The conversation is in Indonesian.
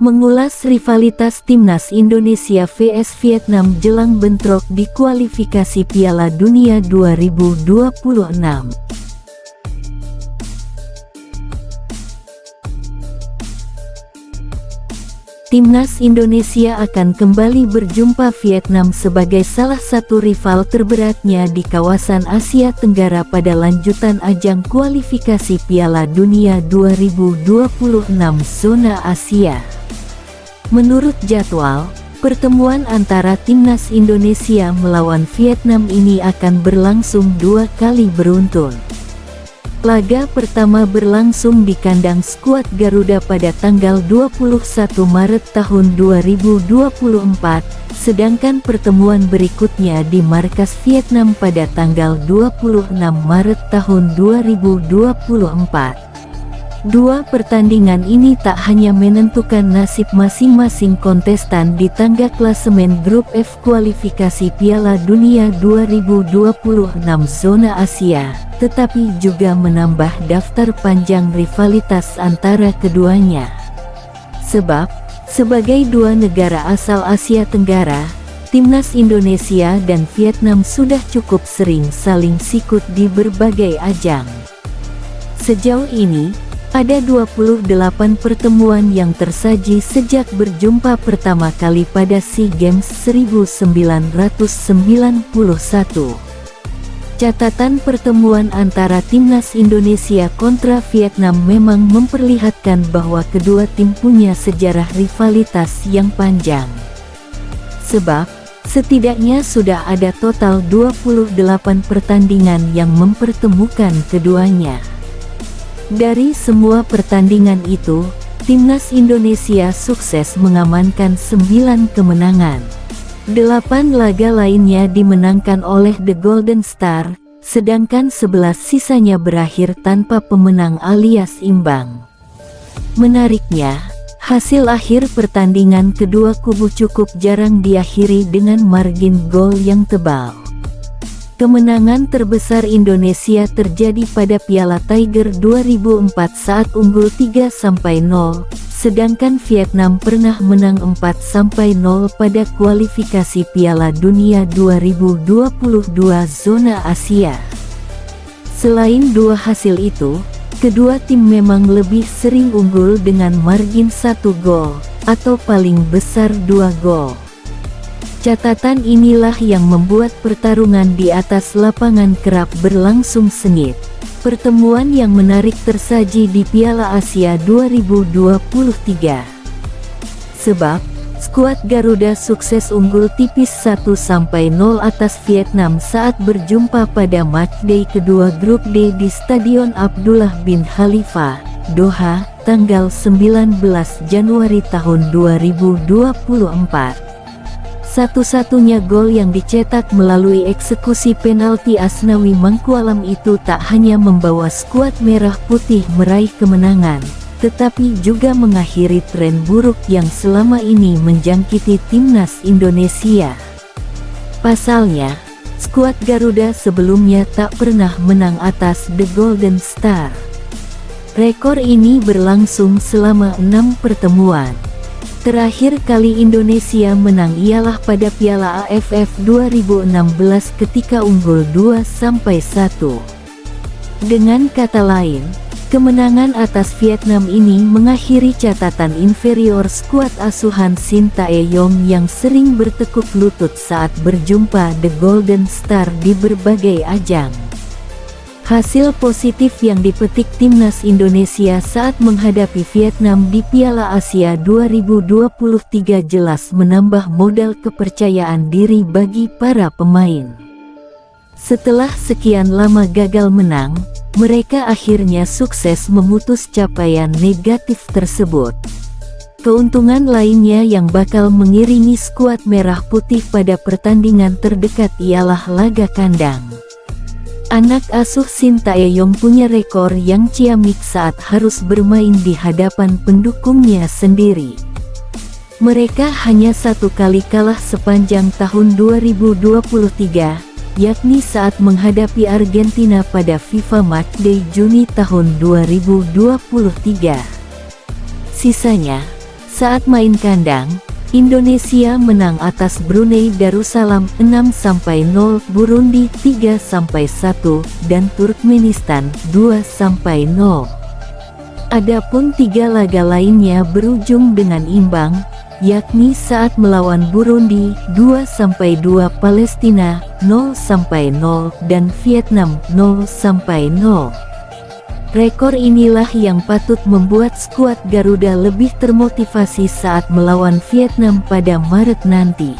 mengulas rivalitas Timnas Indonesia vs Vietnam jelang bentrok di kualifikasi Piala Dunia 2026. Timnas Indonesia akan kembali berjumpa Vietnam sebagai salah satu rival terberatnya di kawasan Asia Tenggara pada lanjutan ajang kualifikasi Piala Dunia 2026 zona Asia. Menurut jadwal, pertemuan antara Timnas Indonesia melawan Vietnam ini akan berlangsung 2 kali beruntun. Laga pertama berlangsung di kandang skuad Garuda pada tanggal 21 Maret tahun 2024, sedangkan pertemuan berikutnya di markas Vietnam pada tanggal 26 Maret tahun 2024. Dua pertandingan ini tak hanya menentukan nasib masing-masing kontestan di tangga klasemen grup F kualifikasi Piala Dunia 2026 zona Asia, tetapi juga menambah daftar panjang rivalitas antara keduanya. Sebab, sebagai dua negara asal Asia Tenggara, Timnas Indonesia dan Vietnam sudah cukup sering saling sikut di berbagai ajang. Sejauh ini, ada 28 pertemuan yang tersaji sejak berjumpa pertama kali pada SEA Games 1991. Catatan pertemuan antara Timnas Indonesia kontra Vietnam memang memperlihatkan bahwa kedua tim punya sejarah rivalitas yang panjang. Sebab, setidaknya sudah ada total 28 pertandingan yang mempertemukan keduanya. Dari semua pertandingan itu, Timnas Indonesia sukses mengamankan 9 kemenangan. 8 laga lainnya dimenangkan oleh The Golden Star, sedangkan 11 sisanya berakhir tanpa pemenang alias imbang. Menariknya, hasil akhir pertandingan kedua kubu cukup jarang diakhiri dengan margin gol yang tebal. Kemenangan terbesar Indonesia terjadi pada Piala Tiger 2004 saat unggul 3-0, sedangkan Vietnam pernah menang 4-0 pada kualifikasi Piala Dunia 2022 zona Asia. Selain dua hasil itu, kedua tim memang lebih sering unggul dengan margin 1 gol, atau paling besar 2 gol. Catatan inilah yang membuat pertarungan di atas lapangan kerap berlangsung sengit. Pertemuan yang menarik tersaji di Piala Asia 2023. Sebab, skuad Garuda sukses unggul tipis 1-0 atas Vietnam saat berjumpa pada matchday kedua grup D di Stadion Abdullah bin Khalifa, Doha, tanggal 19 Januari tahun 2024. Satu-satunya gol yang dicetak melalui eksekusi penalti Asnawi Mangkualam itu tak hanya membawa skuad merah putih meraih kemenangan, tetapi juga mengakhiri tren buruk yang selama ini menjangkiti Timnas Indonesia. Pasalnya, skuad Garuda sebelumnya tak pernah menang atas The Golden Star. Rekor ini berlangsung selama 6 pertemuan. Terakhir kali Indonesia menang ialah pada Piala AFF 2016 ketika unggul 2-1. Dengan kata lain, kemenangan atas Vietnam ini mengakhiri catatan inferior skuad asuhan Shin Tae-yong yang sering bertekuk lutut saat berjumpa The Golden Star di berbagai ajang. Hasil positif yang dipetik Timnas Indonesia saat menghadapi Vietnam di Piala Asia 2023 jelas menambah modal kepercayaan diri bagi para pemain. Setelah sekian lama gagal menang, mereka akhirnya sukses memutus capaian negatif tersebut. Keuntungan lainnya yang bakal mengiringi skuad merah putih pada pertandingan terdekat ialah laga kandang. Anak asuh Shin Tae-yong punya rekor yang ciamik saat harus bermain di hadapan pendukungnya sendiri. Mereka hanya 1 kali kalah sepanjang tahun 2023, yakni saat menghadapi Argentina pada FIFA Matchday Juni tahun 2023. Sisanya, Saat main kandang, Indonesia menang atas Brunei Darussalam 6-0, Burundi 3-1, dan Turkmenistan 2-0. Adapun 3 laga lainnya berujung dengan imbang, yakni saat melawan Burundi 2-2, Palestina 0-0, dan Vietnam 0-0. Rekor inilah yang patut membuat skuad Garuda lebih termotivasi saat melawan Vietnam pada Maret nanti.